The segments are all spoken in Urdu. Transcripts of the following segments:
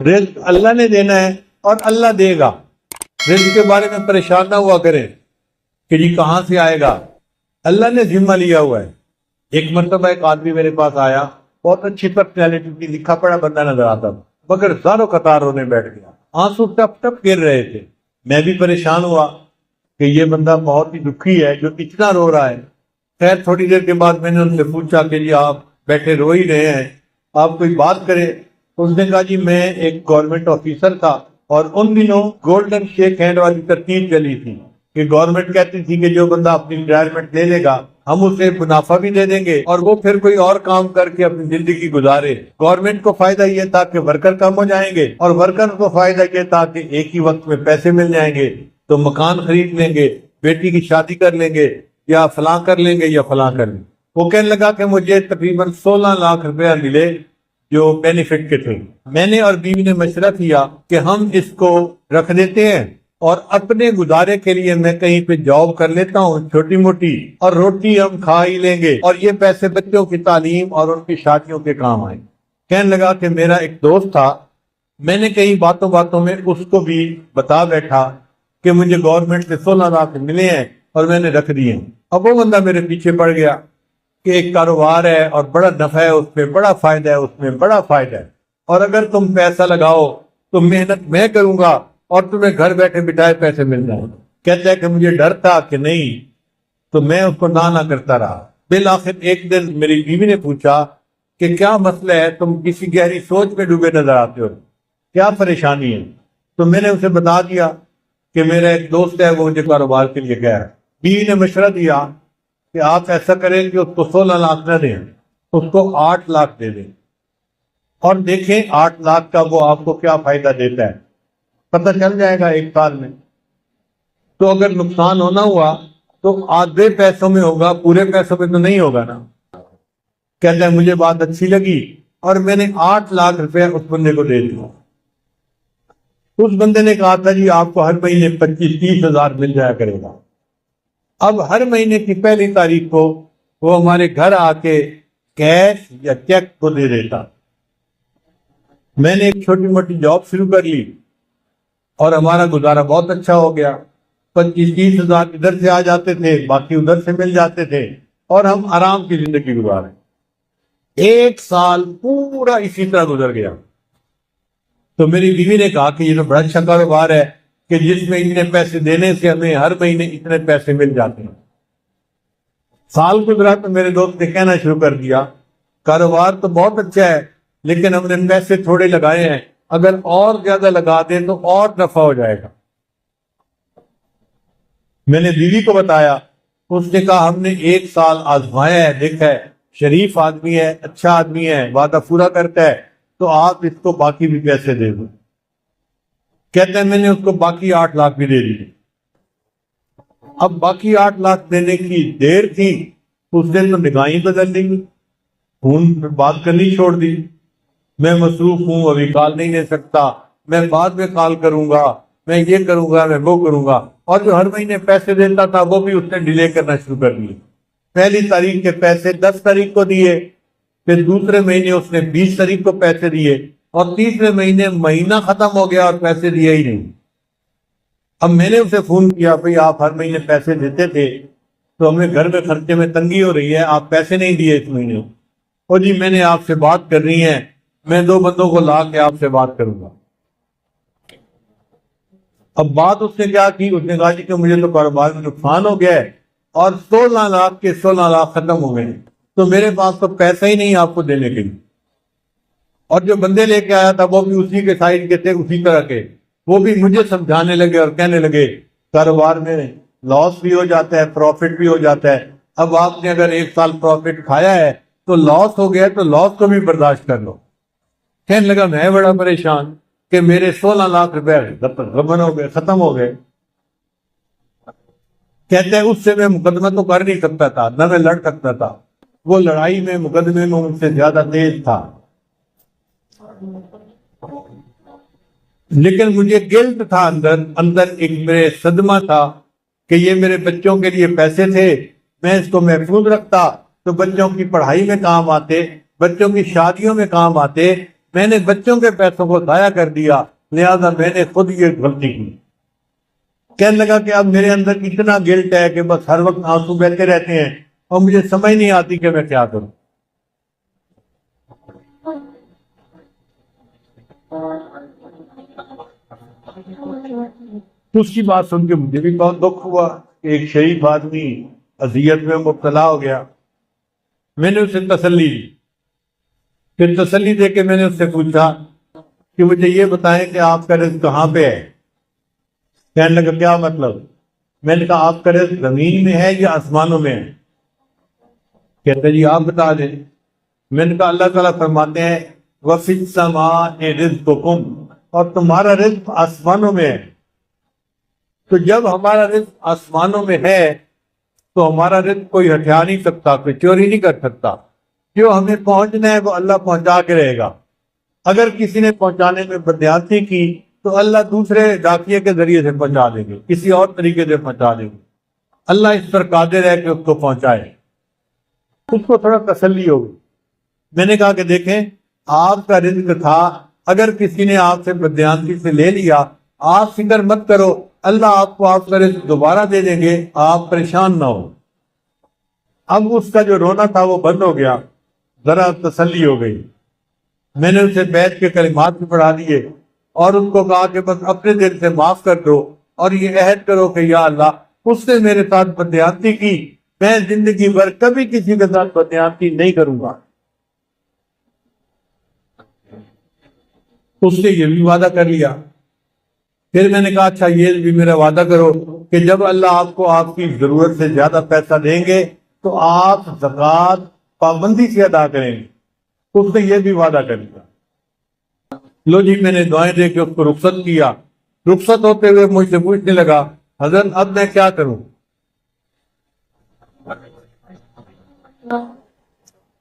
رزق اللہ نے دینا ہے اور اللہ دے گا. رزق کے بارے میں پریشان نہ ہوا کریں کہ جی کہاں سے آئے گا. اللہ نے ذمہ لیا ہوا ہے. ایک مرتبہ ایک آدمی میرے پاس آیا, بہت اچھی پرسنالٹی کی, لکھا پڑھا بندہ نظر آتا تھا, مگر زاروں قطار رونے بیٹھ گیا, آنسو ٹپ ٹپ گر رہے تھے. میں بھی پریشان ہوا کہ یہ بندہ بہت ہی دکھی ہے جو اتنا رو رہا ہے. خیر تھوڑی دیر کے بعد میں نے ان سے پوچھا کہ جی آپ بیٹھے رو ہی رہے ہیں, آپ کوئی بات کریں. اس نے کہا جی میں ایک گورنمنٹ آفیسر تھا اور ان دنوں گولڈن شیک ہینڈ والی ترتیب چلی تھی کہ گورنمنٹ کہتی تھی کہ جو بندہ اپنی ریٹائرمنٹ لے لے گا ہم اسے منافع بھی دے دیں گے اور وہ پھر کوئی اور کام کر کے اپنی زندگی گزارے. گورنمنٹ کو فائدہ یہ تھا کہ ورکر کم ہو جائیں گے اور ورکر کو فائدہ یہ تھا کہ ایک ہی وقت میں پیسے مل جائیں گے, تو مکان خرید لیں گے, بیٹی کی شادی کر لیں گے, یا فلاں کر لیں گے یا فلاں کر لیں گے. وہ کہنے لگا کہ مجھے تقریباً 16 لاکھ روپیہ ملے جو بینیفٹ کے تھے. میں نے اور بیوی نے مشورہ کیا کہ ہم اس کو رکھ دیتے ہیں اور اپنے گزارے کے لیے میں کہیں پہ جاب کر لیتا ہوں چھوٹی موٹی, اور روٹی ہم کھا ہی لیں گے اور یہ پیسے بچوں کی تعلیم اور ان کی شادیوں کے کام آئیں. کہنے لگا کہ میرا ایک دوست تھا, میں نے کئی باتوں باتوں میں اس کو بھی بتا بیٹھا کہ مجھے گورنمنٹ سے 16 لاکھ ملے ہیں اور میں نے رکھ دیے ہیں. اب وہ بندہ میرے پیچھے پڑ گیا کہ ایک کاروبار ہے اور بڑا نفع ہے, اس میں بڑا فائدہ ہے, اس میں بڑا فائدہ ہے, اور اگر تم پیسہ لگاؤ تو محنت میں کروں گا اور تمہیں گھر بیٹھے بٹھائے پیسے مل جائیں. کہتا ہے کہ مجھے ڈر تھا کہ نہیں, تو میں اس کو نہ کرتا رہا. بالآخر ایک دن میری بیوی نے پوچھا کہ کیا مسئلہ ہے, تم کسی گہری سوچ میں ڈوبے نظر آتے ہو, کیا پریشانی ہے؟ تو میں نے اسے بتا دیا کہ میرا ایک دوست ہے وہ مجھے کاروبار کے لیے کہہ رہا ہے. بیوی نے مشورہ دیا کہ آپ ایسا کریں کہ اس کو 16 لاکھ نہ دیں, اس کو 8 لاکھ دے دیں اور دیکھیں 8 لاکھ کا وہ آپ کو کیا فائدہ دیتا ہے, پتہ چل جائے گا 1 سال میں. تو اگر نقصان ہونا ہوا تو آدھے پیسوں میں ہوگا, پورے پیسوں میں تو نہیں ہوگا نا. کہتا ہے مجھے بات اچھی لگی اور میں نے 8 لاکھ روپے اس بندے کو دے دیا. اس بندے نے کہا تھا جی آپ کو ہر مہینے 25-30 ہزار مل جایا کرے گا. اب ہر مہینے کی پہلی تاریخ کو وہ ہمارے گھر آ کے کیش یا چیک کو دے دیتا. میں نے ایک چھوٹی موٹی جاب شروع کر لی اور ہمارا گزارا بہت اچھا ہو گیا. 25-30 ہزار ادھر سے آ جاتے تھے, باقی ادھر سے مل جاتے تھے اور ہم آرام کی زندگی گزارے. 1 سال پورا اسی طرح گزر گیا. تو میری بیوی نے کہا کہ یہ تو بڑا اچھا کاروبار ہے کہ جس میں اتنے پیسے دینے سے ہمیں ہر مہینے اتنے پیسے مل جاتے ہیں. سال گزرا تو میرے دوست نے کہنا شروع کر دیا کاروبار تو بہت اچھا ہے لیکن ہم نے پیسے تھوڑے لگائے ہیں, اگر اور زیادہ لگا دیں تو اور نفع ہو جائے گا. میں نے بیوی کو بتایا, اس نے کہا ہم نے 1 سال آزمایا ہے, دیکھا ہے شریف آدمی ہے, اچھا آدمی ہے, وعدہ پورا کرتا ہے, تو آپ اس کو باقی بھی پیسے دے دو. کہتے ہیں میں نے اس کو باقی 8 لاکھ بھی دے دیے. اب باقی 8 لاکھ دینے کی دیر تھی, اس دن تو نگاہیں بدل دی, فون پہ بات کرنی چھوڑ دی. میں مصروف ہوں, ابھی کال نہیں لے سکتا, میں بعد میں کال کروں گا, میں یہ کروں گا, میں وہ کروں گا. اور جو ہر مہینے پیسے دیتا تھا وہ بھی اس نے ڈیلے کرنا شروع کر دیا. پہلی تاریخ کے پیسے 10 تاریخ کو دیے, پھر دوسرے مہینے اس نے 20 تاریخ کو پیسے دیے, اور تیسرے مہینے مہینہ ختم ہو گیا اور پیسے دیے ہی نہیں. اب میں نے اسے فون کیا, بھئی آپ ہر مہینے پیسے دیتے تھے تو ہمیں گھر میں خرچے میں تنگی ہو رہی ہے, آپ پیسے نہیں دیے اس مہینے. اور جی میں نے آپ سے بات کرنی ہے, میں 2 بندوں کو لا کے آپ سے بات کروں گا. اب بات اس نے کیا کی, اس نے کہا جی کہ مجھے تو کاروبار میں نقصان ہو گیا ہے اور 16 لاکھ کے 16 لاکھ ختم ہو گئے, تو میرے پاس تو پیسہ ہی نہیں آپ کو دینے کے لیے. اور جو بندے لے کے آیا تھا وہ بھی اسی کے سائز کے تھے, اسی طرح کے. وہ بھی مجھے سمجھانے لگے اور کہنے لگے کاروبار میں لاس بھی ہو جاتا ہے, پروفٹ بھی ہو جاتا ہے. اب آپ نے اگر 1 سال پروفٹ کھایا ہے تو لاس ہو گیا تو لاس کو بھی برداشت کر لو. کہنے لگا میں بڑا پریشان کہ میرے 16 لاکھ روپے غبن ہو گئے, ختم ہو گئے. کہتے ہیں اس سے میں مقدمہ تو کر نہیں سکتا تھا, نہ میں لڑ سکتا تھا, وہ لڑائی میں مقدمے میں ان سے زیادہ تیز تھا. لیکن مجھے گلٹ تھا اندر ایک میرے صدمہ تھا کہ یہ میرے بچوں کے لیے پیسے تھے, میں اس کو محفوظ رکھتا تو بچوں کی پڑھائی میں کام آتے, بچوں کی شادیوں میں کام آتے, میں نے بچوں کے پیسوں کو ضائع کر دیا، لہذا میں نے خود یہ غلطی کی۔ کہنے لگا کہ اب میرے اندر اتنا گلٹ ہے کہ بس ہر وقت آنسو بہتے رہتے ہیں اور مجھے سمجھ نہیں آتی کہ میں کیا کروں۔ اس کی بات سن کے مجھے بھی بہت دکھ ہوا کہ ایک شریف آدمی اذیت میں مبتلا ہو گیا۔ میں نے اسے تسلی دی، پھر تسلی دے کے میں نے اس سے پوچھا کہ مجھے یہ بتائیں کہ آپ کا رزق کہاں پہ ہے؟ کہنے لگا کیا مطلب؟ میں نے کہا آپ کا رزق زمین میں ہے یا آسمانوں میں ہے؟ کہتے جی آپ بتا دیں۔ میں نے کہا اللہ تعالیٰ فرماتے ہیں وَفِي السَّمَاءِ رِزْقُكُمْ، اور تمہارا رزق آسمانوں میں ہے۔ تو جب ہمارا رزق آسمانوں میں ہے تو ہمارا رزق کوئی ہٹھا نہیں سکتا، کوئی چوری نہیں کر سکتا۔ جو ہمیں پہنچنا ہے وہ اللہ پہنچا کے رہے گا۔ اگر کسی نے پہنچانے میں بدیانتی کی تو اللہ دوسرے ڈاکیے کے ذریعے سے پہنچا دیں گے، کسی اور طریقے سے پہنچا دیں گے۔ اللہ اس پر قادر ہے کہ اس کو پہنچائے۔ اس کو تھوڑا تسلی ہوگی۔ میں نے کہا کہ دیکھیں آپ کا رزق تھا، اگر کسی نے آپ سے بدیانتی سے لے لیا، آپ فکر مت کرو، اللہ آپ کو آپ کا رزق دوبارہ دے دیں گے، آپ پریشان نہ ہو۔ اب اس کا جو رونا تھا وہ بند ہو گیا، ذرا تسلی ہو گئی۔ میں نے اسے بیٹھ کے کلمات بھی پڑھا دیے اور اس کو کہا کہ بس اپنے دل سے معاف کر دو اور یہ عہد کرو کہ یا اللہ اس نے میرے ساتھ بدیانتی کی، میں زندگی بھر کبھی کسی کے ساتھ بدیانتی نہیں کروں گا۔ اس نے یہ بھی وعدہ کر لیا۔ پھر میں نے کہا اچھا یہ بھی میرا وعدہ کرو کہ جب اللہ آپ کو آپ کی ضرورت سے زیادہ پیسہ دیں گے تو آپ زکوٰۃ پابندی سے ادا کریں گے۔ اس نے یہ بھی وعدہ کر لیا۔ لو جی میں نے دعائیں دے کے اس کو رخصت کیا۔ رخصت ہوتے ہوئے مجھ سے پوچھنے لگا حضرت اب میں کیا کروں؟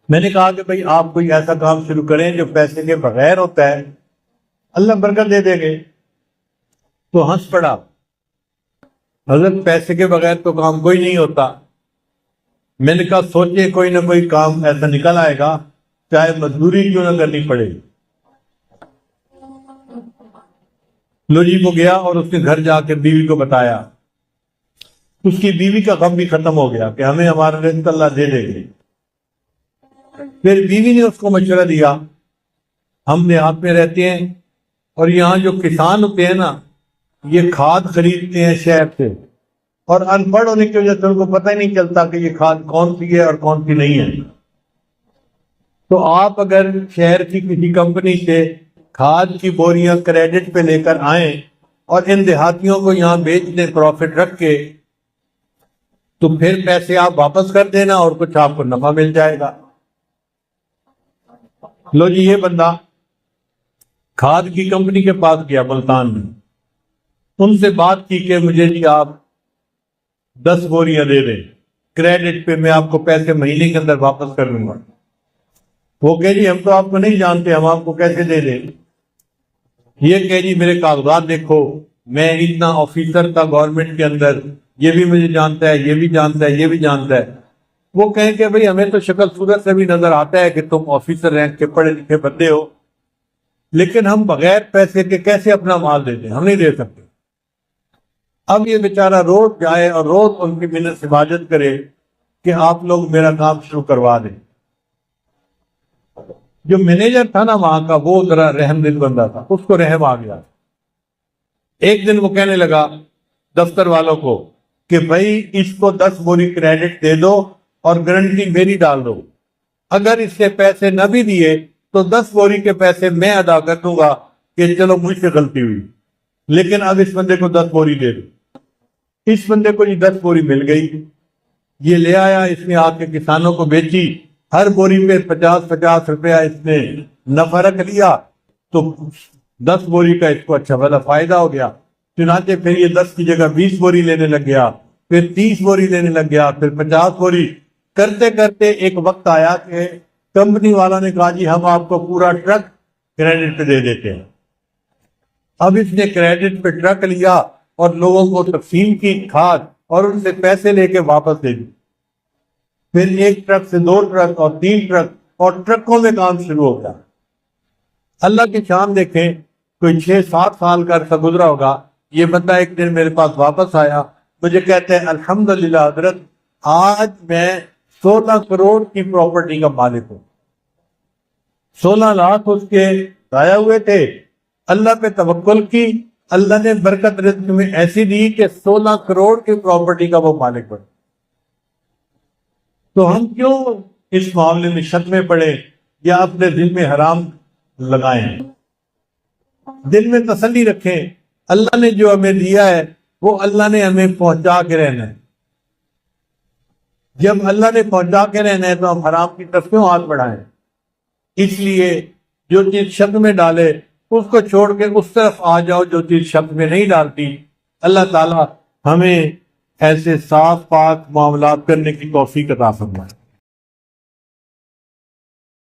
میں نے کہا کہ بھئی آپ کوئی ایسا کام شروع کریں جو پیسے کے بغیر ہوتا ہے، اللہ برکت دے دے گے۔ تو ہنس پڑا، حضرت پیسے کے بغیر تو کام کوئی نہیں ہوتا۔ میں نے کہا سوچے کوئی نہ کوئی کام ایسا نکل آئے گا، چاہے مزدوری کیوں نہ کرنی پڑے۔ لو جی وہ گیا اور اس نے گھر جا کے بیوی کو بتایا۔ اس کی بیوی کا غم بھی ختم ہو گیا کہ ہمیں ہمارا رزق اللہ دے دے گے۔ پھر بیوی نے اس کو مشورہ دیا، ہم دیہات میں رہتے ہیں اور یہاں جو کسان ہوتے ہیں نا یہ کھاد خریدتے ہیں شہر سے، اور ان پڑھ ہونے کی وجہ سے ان کو پتہ ہی نہیں چلتا کہ یہ کھاد کون سی ہے اور کون سی نہیں ہے۔ تو آپ اگر شہر کی کسی کمپنی سے کھاد کی بوریاں کریڈٹ پہ لے کر آئیں اور ان دیہاتیوں کو یہاں بیچ دیں پروفٹ رکھ کے، تو پھر پیسے آپ واپس کر دینا اور کچھ آپ کو نفع مل جائے گا۔ لو جی یہ بندہ کھاد کی کمپنی کے پاس گیا ملتان میں، ان سے بات کی کہ مجھے جی آپ 10 بوریاں دے دیں کریڈٹ پہ، میں آپ کو پیسے مہینے کے اندر واپس کر دوں گا۔ وہ کہے جی ہم تو آپ کو نہیں جانتے، ہم آپ کو کیسے دے دیں؟ یہ کہے جی میرے کاغذات دیکھو، میں اتنا آفیسر تھا گورنمنٹ کے اندر، یہ بھی مجھے جانتا ہے، یہ بھی جانتا ہے، یہ بھی جانتا ہے۔ وہ کہیں کہ بھئی ہمیں تو شکل صورت سے بھی نظر آتا ہے کہ تم آفیسر رینک کے پڑھے لکھے بندے ہو، لیکن ہم بغیر پیسے کے کیسے اپنا مال دے دیں؟ ہم نہیں دے سکتے۔ اب یہ بیچارہ روز جائے اور روز ان کی منت سے حاجت کرے کہ آپ لوگ میرا کام شروع کروا دیں۔ جو مینیجر تھا نا وہاں کا وہ ذرا رحم دل بندہ تھا، اس کو رحم آ گیا۔ ایک دن وہ کہنے لگا دفتر والوں کو کہ بھائی اس کو 10 بوری کریڈٹ دے دو اور گارنٹی میری ڈال دو، اگر اس سے پیسے نہ بھی دیے تو 10 بوری کے پیسے میں ادا کر دوں گا کہ چلو مجھ سے غلطی ہوئی، لیکن اب اس بندے کو 10 بوری دے دو۔ اس بندے کو یہ 10 بوری مل گئی، یہ لے آیا، اس نے آ کے کسانوں کو بیچی، ہر بوری پہ 50-50 روپیہ اس نے نفع رکھ لیا، تو 10 بوری کا اس کو اچھا بڑا فائدہ ہو گیا۔ چنانچہ پھر یہ 10 کی جگہ 20 بوری لینے لگ گیا، پھر 30 بوری لینے لگ گیا، پھر 50 بوری کرتے کرتے ایک وقت آیا کہ کمپنی والا نے کہا جی ہم آپ کو پورا ٹرک کریڈٹ پہ دے دیتے ہیں۔ اب اس نے کریڈٹ پہ ٹرک لیا اور لوگوں کو تقسیم کی کھاد اور ان سے پیسے لے کے واپس دے دی۔ پھر 1 ٹرک سے 2 ٹرک اور 3 ٹرک اور ٹرکوں میں کام شروع ہو گیا۔ اللہ کی شان دیکھیں، کوئی 6-7 سال کا عرصہ گزرا ہوگا، یہ بندہ ایک دن میرے پاس واپس آیا، مجھے کہتے ہیں الحمدللہ حضرت آج میں 16 کروڑ کی پراپرٹی کا مالک ہوں۔ 16 لاکھ اس کے ضائع ہوئے تھے، اللہ پہ توکل کی، اللہ نے برکت رزق میں ایسی دی کہ 16 کروڑ کی پراپرٹی کا وہ مالک بنا۔ تو ہم کیوں اس معاملے میں شک میں پڑے یا اپنے دل میں حرام لگائیں؟ دل میں تسلی رکھیں، اللہ نے جو ہمیں دیا ہے وہ اللہ نے ہمیں پہنچا کے رہنا ہے۔ جب اللہ نے پہنچا کے رہنا ہے تو ہم حرام کی طرف کیوں ہاتھ بڑھائیں؟ اس لیے جو چیز شک میں ڈالے اس کو چھوڑ کے اس طرف آ جاؤ جو چیز شک میں نہیں ڈالتی۔ اللہ تعالی ہمیں ایسے صاف پاک معاملات کرنے کی توفیق عطا فرمائے۔